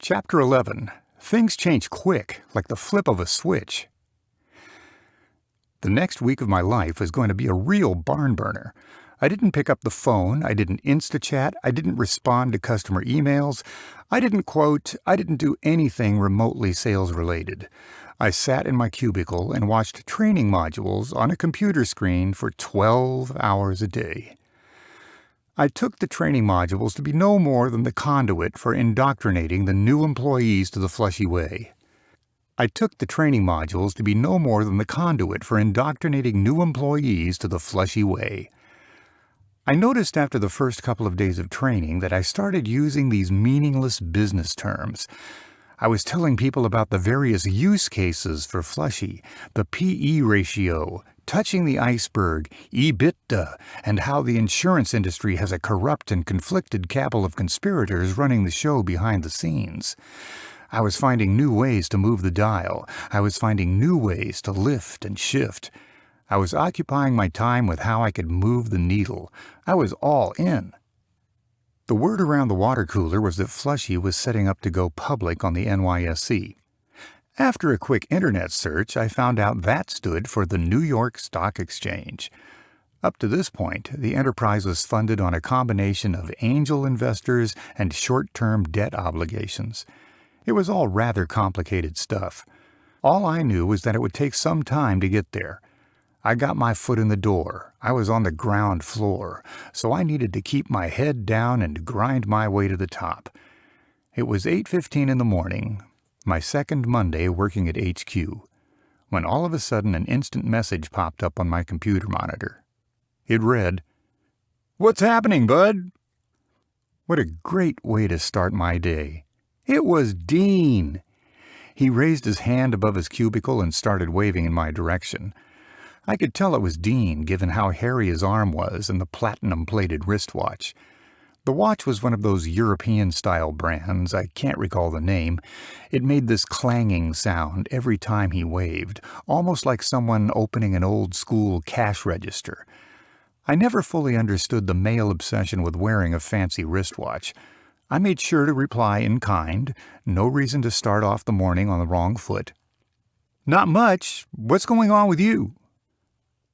Chapter 11. Things change quick, like the flip of a switch. The next week of my life was going to be a real barn burner. I didn't pick up the phone, I didn't Insta-chat, I didn't respond to customer emails, I didn't do anything remotely sales-related. I sat in my cubicle and watched training modules on a computer screen for 12 hours a day. I took the training modules to be no more than the conduit for indoctrinating the new employees to the Flushy way. I noticed after the first couple of days of training that I started using these meaningless business terms. I was telling people about the various use cases for Flushy, the PE ratio, touching the iceberg, EBITDA, and how the insurance industry has a corrupt and conflicted cabal of conspirators running the show behind the scenes. I was finding new ways to move the dial. I was finding new ways to lift and shift. I was occupying my time with how I could move the needle. I was all in. The word around the water cooler was that Flushy was setting up to go public on the NYSE. After a quick internet search, I found out that stood for the New York Stock Exchange. Up to this point, the enterprise was funded on a combination of angel investors and short-term debt obligations. It was all rather complicated stuff. All I knew was that it would take some time to get there. I got my foot in the door. I was on the ground floor, so I needed to keep my head down and grind my way to the top. It was 8:15 in the morning, my second Monday working at HQ, when all of a sudden an instant message popped up on my computer monitor. It read, "What's happening, bud?" What a great way to start my day. It was Dean. He raised his hand above his cubicle and started waving in my direction. I could tell it was Dean, given how hairy his arm was and the platinum-plated wristwatch. The watch was one of those European-style brands, I can't recall the name. It made this clanging sound every time he waved, almost like someone opening an old-school cash register. I never fully understood the male obsession with wearing a fancy wristwatch. I made sure to reply in kind, no reason to start off the morning on the wrong foot. "Not much. What's going on with you?"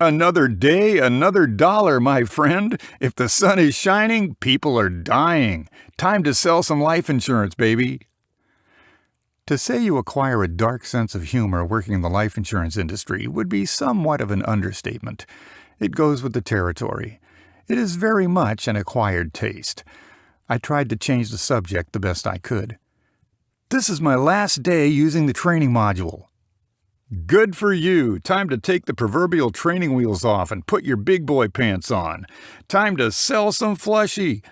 "Another day, another dollar, my friend. If the sun is shining, people are dying. Time to sell some life insurance, baby." To say you acquire a dark sense of humor working in the life insurance industry would be somewhat of an understatement. It goes with the territory. It is very much an acquired taste. I tried to change the subject the best I could. "This is my last day using the training module." "Good for you. Time to take the proverbial training wheels off and put your big boy pants on. Time to sell some Flushy."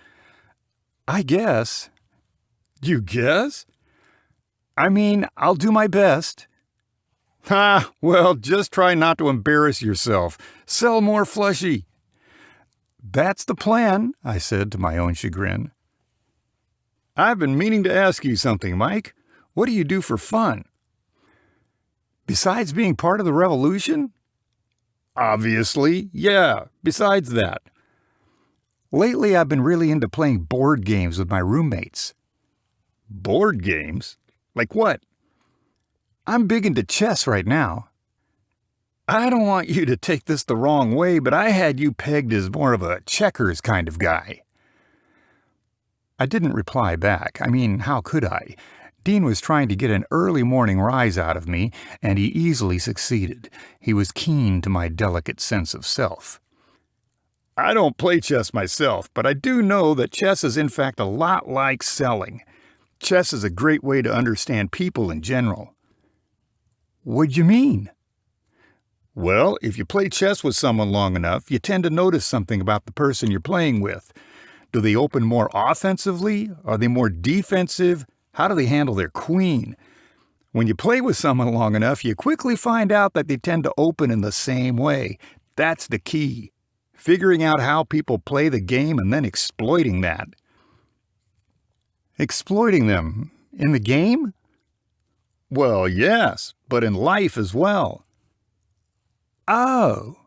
"I guess." "You guess?" "I mean, I'll do my best." "Ha, well, just try not to embarrass yourself. Sell more Flushy." "That's the plan," I said to my own chagrin. "I've been meaning to ask you something, Mike. What do you do for fun?" "Besides being part of the revolution?" "Obviously, yeah. Besides that." "Lately I've been really into playing board games with my roommates." "Board games? Like what?" "I'm big into chess right now." "I don't want you to take this the wrong way, but I had you pegged as more of a checkers kind of guy." I didn't reply back. I mean, how could I? Dean was trying to get an early morning rise out of me, and he easily succeeded. He was keen to my delicate sense of self. "I don't play chess myself, but I do know that chess is in fact a lot like selling. Chess is a great way to understand people in general." "What'd you mean?" "Well, if you play chess with someone long enough, you tend to notice something about the person you're playing with. Do they open more offensively? Are they more defensive? How do they handle their queen? When you play with someone long enough, you quickly find out that they tend to open in the same way. That's the key. Figuring out how people play the game and then exploiting that." "Exploiting them? In the game?" "Well, yes, but in life as well." "Oh."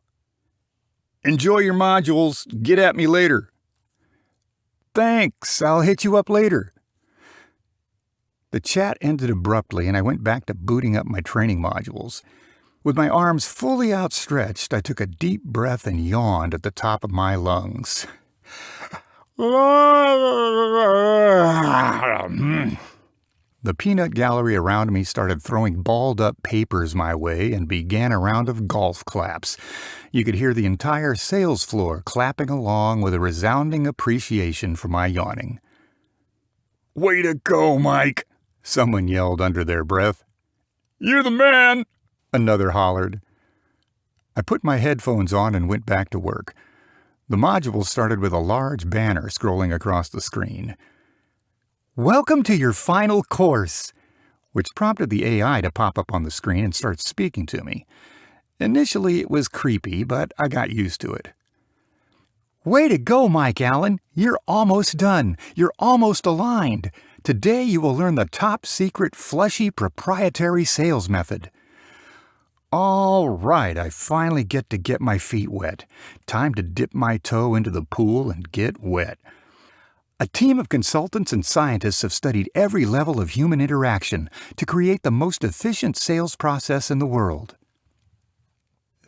"Enjoy your modules. Get at me later." "Thanks. I'll hit you up later." The chat ended abruptly, and I went back to booting up my training modules. With my arms fully outstretched, I took a deep breath and yawned at the top of my lungs. The peanut gallery around me started throwing balled-up papers my way and began a round of golf claps. You could hear the entire sales floor clapping along with a resounding appreciation for my yawning. "Way to go, Mike!" someone yelled under their breath. "You're the man!" another hollered. I put my headphones on and went back to work. The module started with a large banner scrolling across the screen. "Welcome to your final course," which prompted the AI to pop up on the screen and start speaking to me. Initially, it was creepy, but I got used to it. "Way to go, Mike Allen. You're almost done. You're almost aligned. Today you will learn the top secret Flushy proprietary sales method." All right, I finally get to get my feet wet. Time to dip my toe into the pool and get wet. A team of consultants and scientists have studied every level of human interaction to create the most efficient sales process in the world.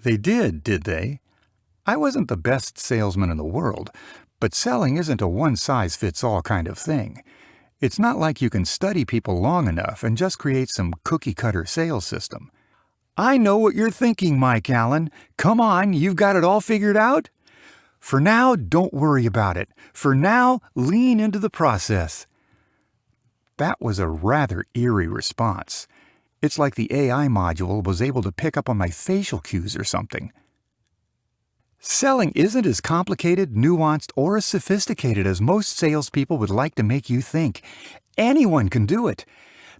They did they? I wasn't the best salesman in the world, but selling isn't a one-size-fits-all kind of thing. It's not like you can study people long enough and just create some cookie-cutter sales system. I know what you're thinking, Mike Allen. Come on, you've got it all figured out? For now, don't worry about it. For now, lean into the process. That was a rather eerie response. It's like the AI module was able to pick up on my facial cues or something. Selling isn't as complicated, nuanced, or as sophisticated as most salespeople would like to make you think. Anyone can do it.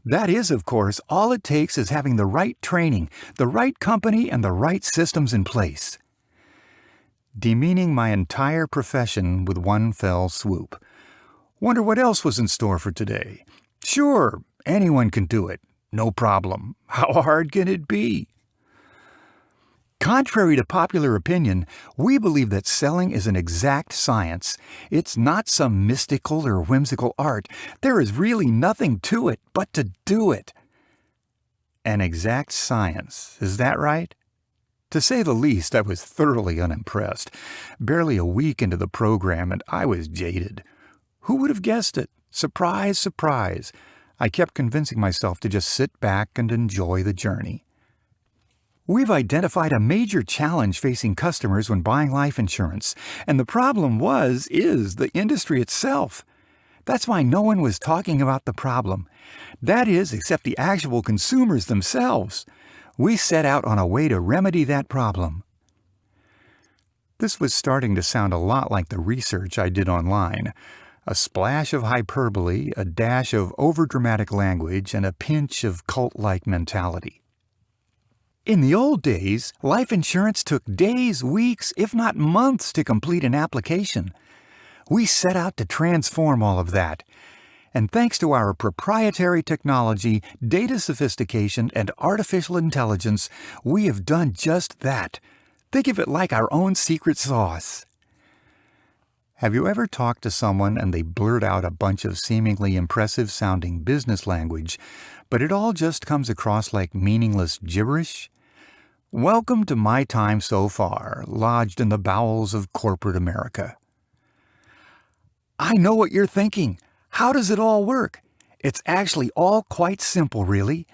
That is, of course, all it takes is having the right training, the right company, and the right systems in place. Demeaning my entire profession with one fell swoop. Wonder what else was in store for today? Sure, anyone can do it. No problem. How hard can it be? Contrary to popular opinion, we believe that selling is an exact science. It's not some mystical or whimsical art. There is really nothing to it but to do it. An exact science, is that right? To say the least, I was thoroughly unimpressed. Barely a week into the program, and I was jaded. Who would have guessed it? Surprise, surprise. I kept convincing myself to just sit back and enjoy the journey. We've identified a major challenge facing customers when buying life insurance, and the problem is the industry itself. That's why no one was talking about the problem. That is, except the actual consumers themselves. We set out on a way to remedy that problem. This was starting to sound a lot like the research I did online. A splash of hyperbole, a dash of overdramatic language, and a pinch of cult-like mentality. In the old days, life insurance took days, weeks, if not months to complete an application. We set out to transform all of that. And thanks to our proprietary technology, data sophistication, and artificial intelligence, we have done just that. Think of it like our own secret sauce. Have you ever talked to someone and they blurt out a bunch of seemingly impressive-sounding business language, but it all just comes across like meaningless gibberish? Welcome to my time so far, lodged in the bowels of corporate America. I know what you're thinking. How does it all work? It's actually all quite simple, really.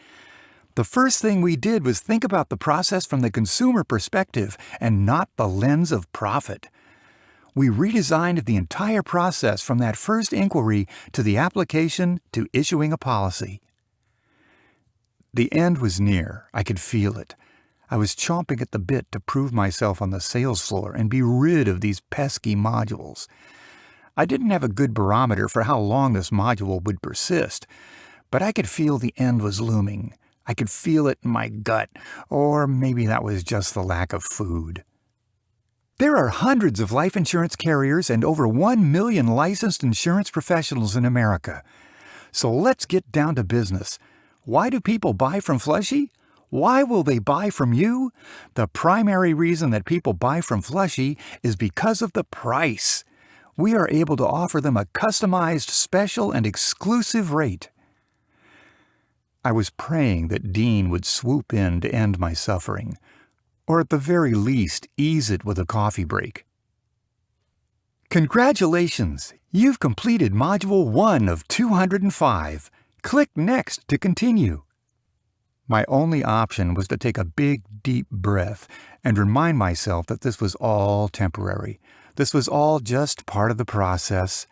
The first thing we did was think about the process from the consumer perspective and not the lens of profit. We redesigned the entire process from that first inquiry to the application to issuing a policy. The end was near. I could feel it. I was chomping at the bit to prove myself on the sales floor and be rid of these pesky modules. I didn't have a good barometer for how long this module would persist, but I could feel the end was looming. I could feel it in my gut, or maybe that was just the lack of food. There are hundreds of life insurance carriers and over 1 million licensed insurance professionals in America. So let's get down to business. Why do people buy from Flushy? Why will they buy from you? The primary reason that people buy from Flushy is because of the price. We are able to offer them a customized, special, and exclusive rate. I was praying that Dean would swoop in to end my suffering, or at the very least ease it with a coffee break. Congratulations! You've completed Module 1 of 205. Click Next to continue. My only option was to take a big, deep breath and remind myself that this was all temporary. This was all just part of the process.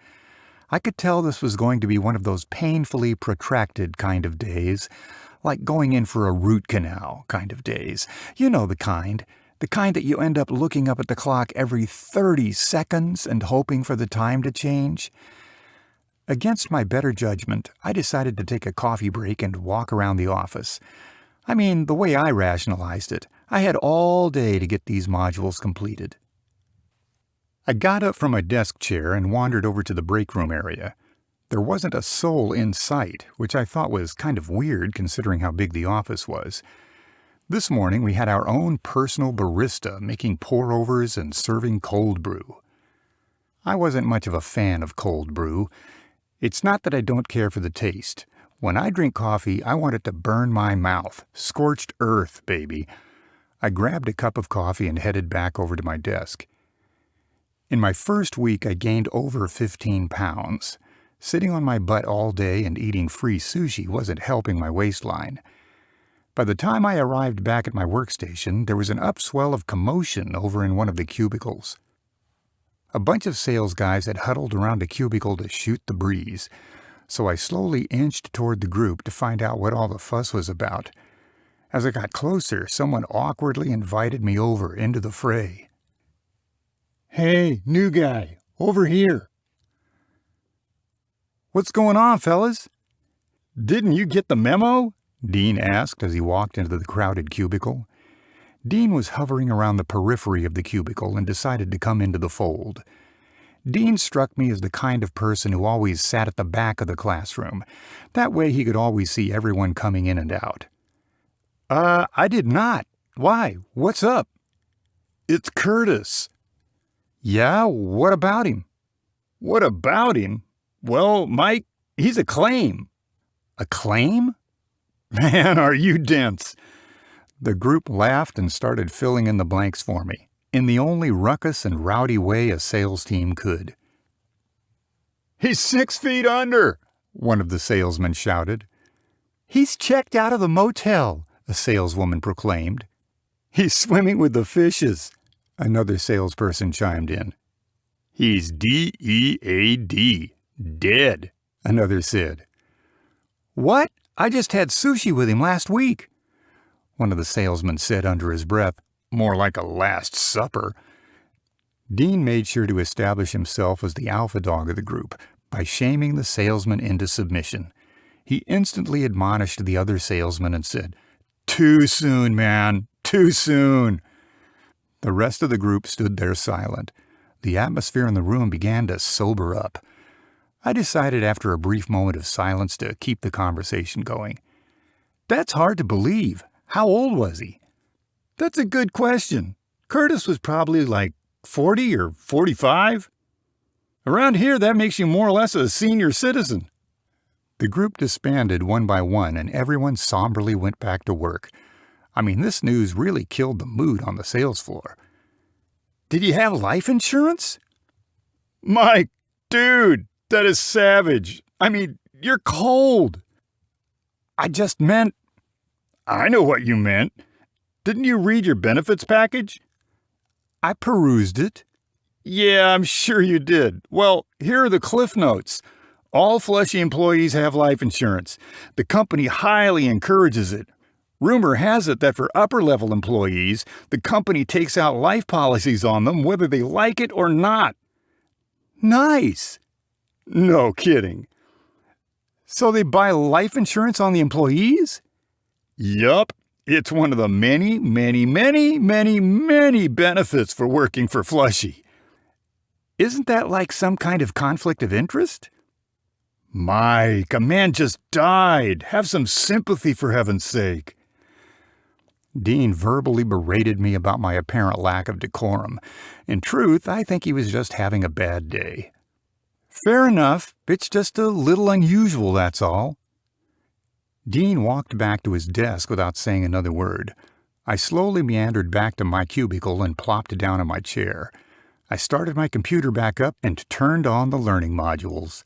I could tell this was going to be one of those painfully protracted kind of days, like going in for a root canal kind of days. You know the kind that you end up looking up at the clock every 30 seconds and hoping for the time to change. Against my better judgment, I decided to take a coffee break and walk around the office. I mean, the way I rationalized it, I had all day to get these modules completed. I got up from my desk chair and wandered over to the break room area. There wasn't a soul in sight, which I thought was kind of weird considering how big the office was. This morning we had our own personal barista making pour-overs and serving cold brew. I wasn't much of a fan of cold brew. It's not that I don't care for the taste. When I drink coffee, I want it to burn my mouth. Scorched earth, baby. I grabbed a cup of coffee and headed back over to my desk. In my first week, I gained over 15 pounds. Sitting on my butt all day and eating free sushi wasn't helping my waistline. By the time I arrived back at my workstation, there was an upswell of commotion over in one of the cubicles. A bunch of sales guys had huddled around a cubicle to shoot the breeze, so I slowly inched toward the group to find out what all the fuss was about. As I got closer, someone awkwardly invited me over into the fray. "Hey, new guy, over here." "What's going on, fellas?" "Didn't you get the memo?" Dean asked as he walked into the crowded cubicle. Dean was hovering around the periphery of the cubicle and decided to come into the fold. Dean struck me as the kind of person who always sat at the back of the classroom. That way he could always see everyone coming in and out. I did not. Why? What's up?" "It's Curtis." "Yeah? What about him?" "What about him? Well, Mike, he's a claim." "A claim?" "Man, are you dense." The group laughed and started filling in the blanks for me, in the only ruckus and rowdy way a sales team could. "He's 6 feet under," one of the salesmen shouted. "He's checked out of the motel," a saleswoman proclaimed. "He's swimming with the fishes," another salesperson chimed in. "He's DEAD, dead," another said. "What? I just had sushi with him last week," one of the salesmen said under his breath. "More like a Last Supper." Dean made sure to establish himself as the alpha dog of the group by shaming the salesman into submission. He instantly admonished the other salesman and said, "Too soon, man, too soon." The rest of the group stood there silent. The atmosphere in the room began to sober up. I decided after a brief moment of silence to keep the conversation going. "That's hard to believe. How old was he?" "That's a good question. Curtis was probably like 40 or 45. Around here, that makes you more or less a senior citizen." The group disbanded one by one, and everyone somberly went back to work. I mean, this news really killed the mood on the sales floor. "Did you have life insurance?" "Mike, dude, that is savage. I mean, you're cold." "I just meant—" "I know what you meant. Didn't you read your benefits package?" "I perused it." "Yeah, I'm sure you did. Well, here are the cliff notes. All Flushy employees have life insurance. The company highly encourages it. Rumor has it that for upper-level employees, the company takes out life policies on them whether they like it or not." "Nice." "No kidding." "So they buy life insurance on the employees?" "Yup. It's one of the many, many, many, many, many benefits for working for Flushy." "Isn't that like some kind of conflict of interest?" "Mike, a man just died. Have some sympathy for heaven's sake." Dean verbally berated me about my apparent lack of decorum. In truth, I think he was just having a bad day. "Fair enough. It's just a little unusual, that's all." Dean walked back to his desk without saying another word. I slowly meandered back to my cubicle and plopped down in my chair. I started my computer back up and turned on the learning modules.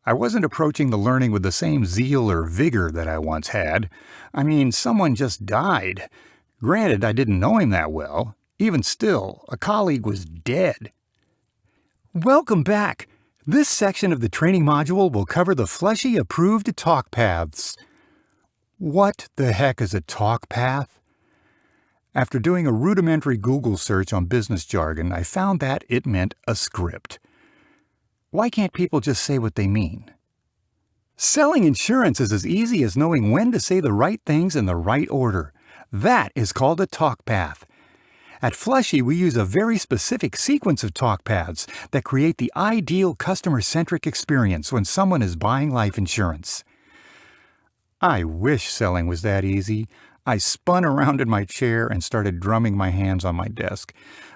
I wasn't approaching the learning with the same zeal or vigor that I once had. I mean, someone just died. Granted, I didn't know him that well. Even still, a colleague was dead. Welcome back! This section of the training module will cover the Flushy-approved talk paths. What the heck is a talk path? After doing a rudimentary Google search on business jargon, I found that it meant a script. Why can't people just say what they mean? Selling insurance is as easy as knowing when to say the right things in the right order. That is called a talk path. At Flushy, we use a very specific sequence of talk paths that create the ideal customer-centric experience when someone is buying life insurance. I wish selling was that easy. I spun around in my chair and started drumming my hands on my desk.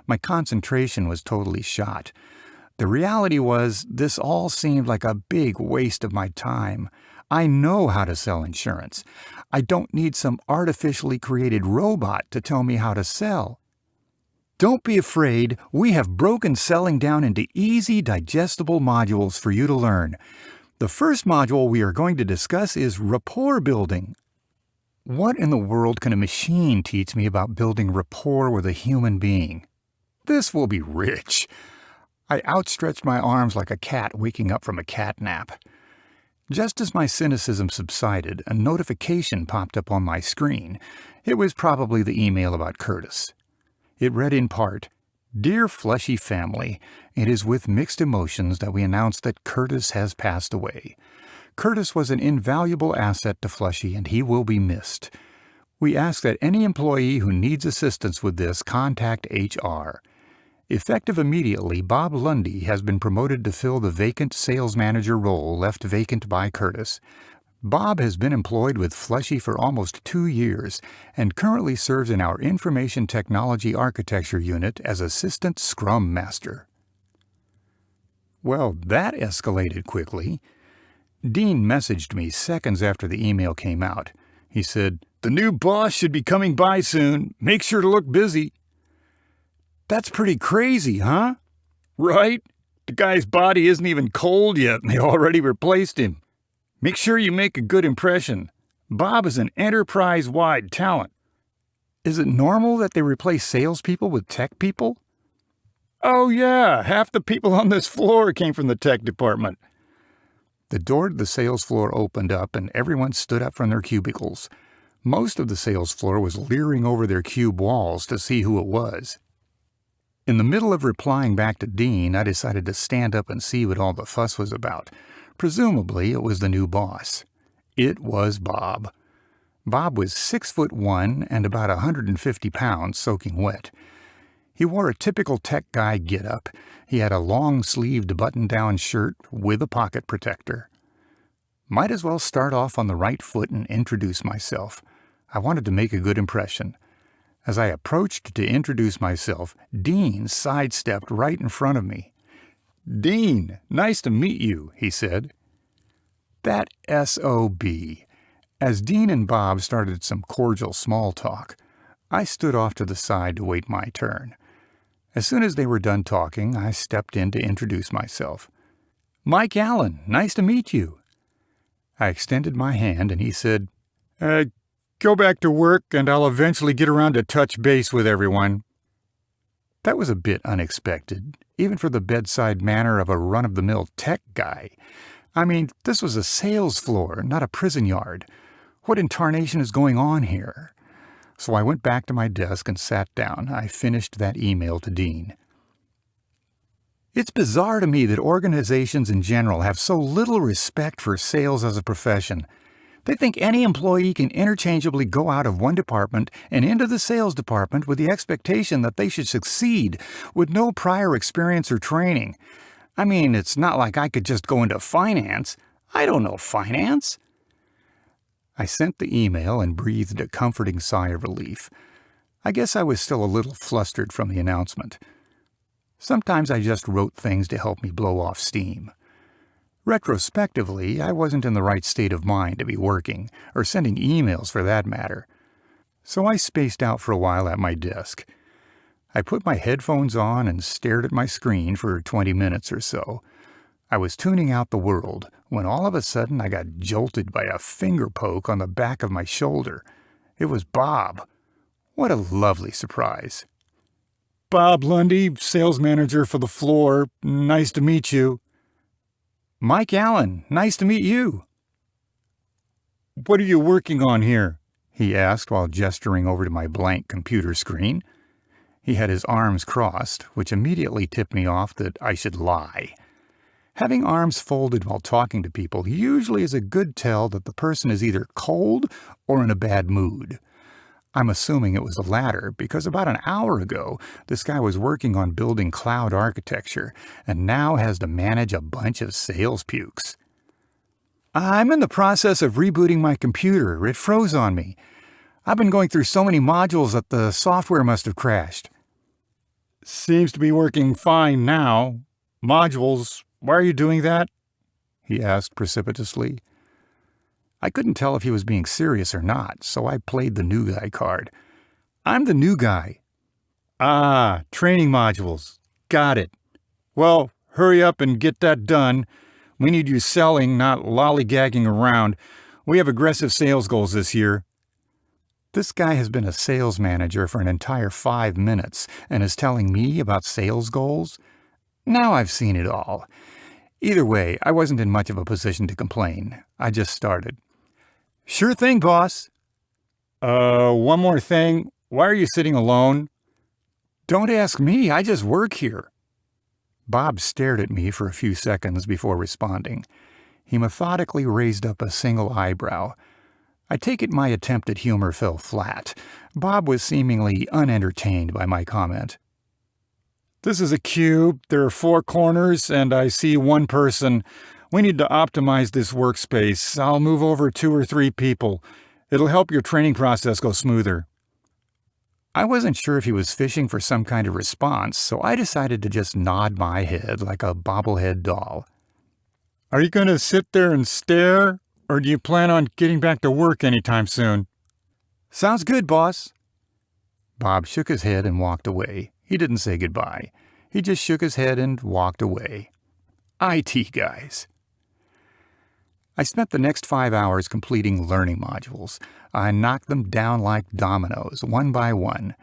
My concentration was totally shot. The reality was, this all seemed like a big waste of my time. I know how to sell insurance. I don't need some artificially created robot to tell me how to sell. Don't be afraid, we have broken selling down into easy, digestible modules for you to learn. The first module we are going to discuss is rapport building. What in the world can a machine teach me about building rapport with a human being? This will be rich. I outstretched my arms like a cat waking up from a cat nap. Just as my cynicism subsided, a notification popped up on my screen. It was probably the email about Curtis. It read in part, "Dear Flushy family, it is with mixed emotions that we announce that Curtis has passed away. Curtis was an invaluable asset to Flushy and he will be missed. We ask that any employee who needs assistance with this contact HR. Effective immediately, Bob Lundy has been promoted to fill the vacant sales manager role left vacant by Curtis. Bob has been employed with Flushy for almost 2 years and currently serves in our Information Technology Architecture Unit as Assistant Scrum Master." Well, that escalated quickly. Dean messaged me seconds after the email came out. He said, "The new boss should be coming by soon. Make sure to look busy." That's pretty crazy, huh? Right? The guy's body isn't even cold yet and they already replaced him. Make sure you make a good impression. Bob is an enterprise-wide talent. Is it normal that they replace salespeople with tech people? Oh yeah, half the people on this floor came from the tech department. The door to the sales floor opened up and everyone stood up from their cubicles. Most of the sales floor was leering over their cube walls to see who it was. In the middle of replying back to Dean, I decided to stand up and see what all the fuss was about. Presumably, it was the new boss. It was Bob. Bob was 6'1" and about 150 pounds soaking wet. He wore a typical tech guy get-up. He had a long-sleeved button-down shirt with a pocket protector. Might as well start off on the right foot and introduce myself. I wanted to make a good impression. As I approached to introduce myself, Dean sidestepped right in front of me. "Dean, nice to meet you," he said. That SOB. As Dean and Bob started some cordial small talk, I stood off to the side to wait my turn. As soon as they were done talking, I stepped in to introduce myself. "Mike Allen, nice to meet you." I extended my hand and he said, "Go back to work and I'll eventually get around to touch base with everyone." That was a bit unexpected, even for the bedside manner of a run-of-the-mill tech guy. I mean, this was a sales floor, not a prison yard. What in tarnation is going on here? So I went back to my desk and sat down. I finished that email to Dean. It's bizarre to me that organizations in general have so little respect for sales as a profession. They think any employee can interchangeably go out of one department and into the sales department with the expectation that they should succeed with no prior experience or training. I mean, it's not like I could just go into finance. I don't know finance. I sent the email and breathed a comforting sigh of relief. I guess I was still a little flustered from the announcement. Sometimes I just wrote things to help me blow off steam. Retrospectively, I wasn't in the right state of mind to be working, or sending emails for that matter. So I spaced out for a while at my desk. I put my headphones on and stared at my screen for 20 minutes or so. I was tuning out the world when all of a sudden I got jolted by a finger poke on the back of my shoulder. It was Bob. What a lovely surprise. "Bob Lundy, sales manager for the floor. Nice to meet you." "Mike Allen, nice to meet you." "What are you working on here?" he asked while gesturing over to my blank computer screen. He had his arms crossed, which immediately tipped me off that I should lie. Having arms folded while talking to people usually is a good tell that the person is either cold or in a bad mood. I'm assuming it was the latter because about an hour ago, this guy was working on building cloud architecture and now has to manage a bunch of sales pukes. "I'm in the process of rebooting my computer. It froze on me. I've been going through so many modules that the software must have crashed." "Seems to be working fine now. Modules, why are you doing that?" he asked precipitously. I couldn't tell if he was being serious or not, so I played the new guy card. "I'm the new guy." "Ah, training modules. Got it. Well, hurry up and get that done. We need you selling, not lollygagging around. We have aggressive sales goals this year." This guy has been a sales manager for an entire 5 minutes and is telling me about sales goals? Now I've seen it all. Either way, I wasn't in much of a position to complain. I just started. "Sure thing, boss." One more thing. Why are you sitting alone?" "Don't ask me. I just work here." Bob stared at me for a few seconds before responding. He methodically raised up a single eyebrow. I take it my attempt at humor fell flat. Bob was seemingly unentertained by my comment. "This is a cube. There are 4 corners, and I see 1 person. We need to optimize this workspace. I'll move over 2 or 3 people. It'll help your training process go smoother." I wasn't sure if he was fishing for some kind of response, so I decided to just nod my head like a bobblehead doll. "Are you going to sit there and stare, or do you plan on getting back to work anytime soon?" "Sounds good, boss." Bob shook his head and walked away. He didn't say goodbye. He just shook his head and walked away. IT guys. I spent the next 5 hours completing learning modules. I knocked them down like dominoes, one by one.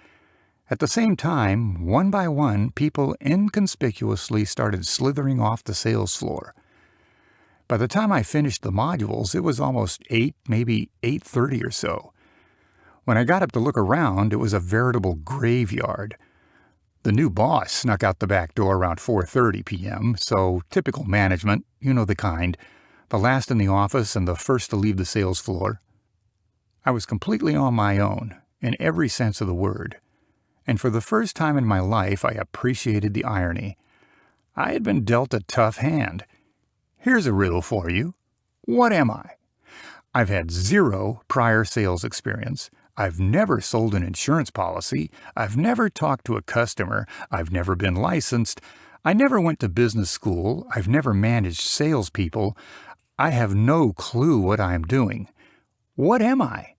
At the same time, one by one, people inconspicuously started slithering off the sales floor. By the time I finished the modules, it was almost 8, maybe 8:30 or so. When I got up to look around, it was a veritable graveyard. The new boss snuck out the back door around 4:30 p.m., so typical management, you know the kind. The last in the office and the first to leave the sales floor. I was completely on my own, in every sense of the word. And for the first time in my life, I appreciated the irony. I had been dealt a tough hand. Here's a riddle for you. What am I? I've had 0 prior sales experience. I've never sold an insurance policy. I've never talked to a customer. I've never been licensed. I never went to business school. I've never managed salespeople. I have no clue what I'm doing. What am I?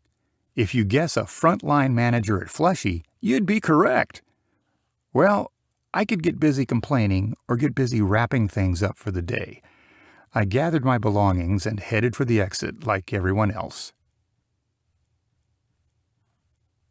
If you guess a frontline manager at Flushy, you'd be correct. Well, I could get busy complaining or get busy wrapping things up for the day. I gathered my belongings and headed for the exit like everyone else.